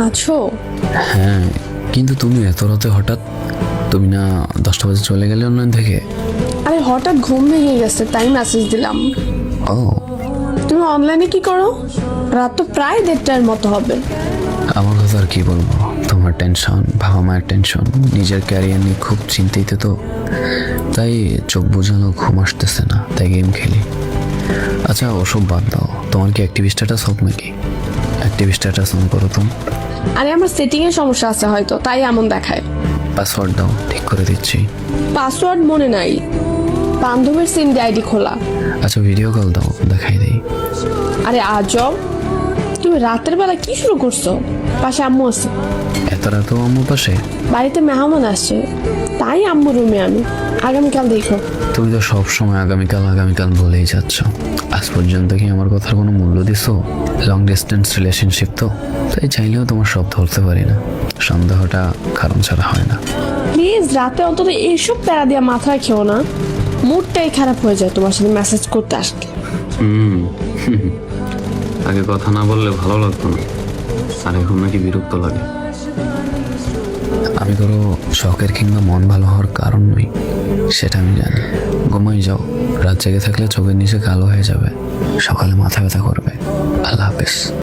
আছো? হ্যাঁ, কিন্তু তুমি এত রাতে হঠাৎ? তুমি না 10টা বাজে চলে গেলে অনলাইন থেকে? আরে হঠাৎ ঘুম ভেঙে গেছে তাই মেসেজ দিলাম। ও, তুমি অনলাইনে কি করো? রাত তো প্রায় 1:30টার মতো হবে। আমার কথা আর কি বলবো, তোমার টেনশন, বাবা মায়ের টেনশন, নিজের ক্যারিয়ার নিয়ে খুব চিন্তিত তো, তাই চোখ বোঝানো ঘুম আসতেছে না, তাই গেম খেলি। আচ্ছা ওসব বাদ দাও, তোমার কি অ্যাক্টিভ স্ট্যাটাস হোক নাকি? অ্যাক্টিভ স্ট্যাটাস অন করো তুমি। আরে আমার সেটিং এর সমস্যা আছে হয়তো, তাই এমন দেখায়। পাসওয়ার্ড দাও, ঠিক করে দিচ্ছি। পাসওয়ার্ড মনে নাই, বান্ধবীর সিম দিয়ে আইডি খোলা। আচ্ছা ভিডিও কল দাও, দেখাই দিই। আরে আজব, তুমি রাতের বেলা কি শুরু করছো? পাশে আম্মু আছে। এত রাতেও আম্মু পাশে? বাড়িতে মেহমান আসছে, তাই আম্মু রুমে আমি। আগামীকাল দেখো। তুমি তো সব সময় আগামীকাল আগামীকাল বলেই যাচ্ছ, আজ পর্যন্ত কি আমার কথার কোনো মূল্য দিছো? লং ডিস্টেন্স রিলেশনশিপ তো, তাই চাইলেও তোমার সব ধরতে পারি না। সন্দেহটা কারণ ছাড়া হয় না। প্লিজ রাতে অন্তত এইসব প্যারা দিয়া মাথায় খেও না, মুডটাই খারাপ হয়ে যায় তোমার সাথে মেসেজ করতে আসলে। আগে কথা না বললে ভালো লাগতো না, আর এখন নাকি বিরক্ত লাগে। আমি কোনো শখের কিংবা মন ভালো হওয়ার কারণ নই, সেটা আমি জানি। ঘুমাই যাও, রাত জেগে থাকলে চোখের নিচে কালো হয়ে যাবে, সকালে মাথা ব্যথা করবে। আল্লাহ হাফেজ।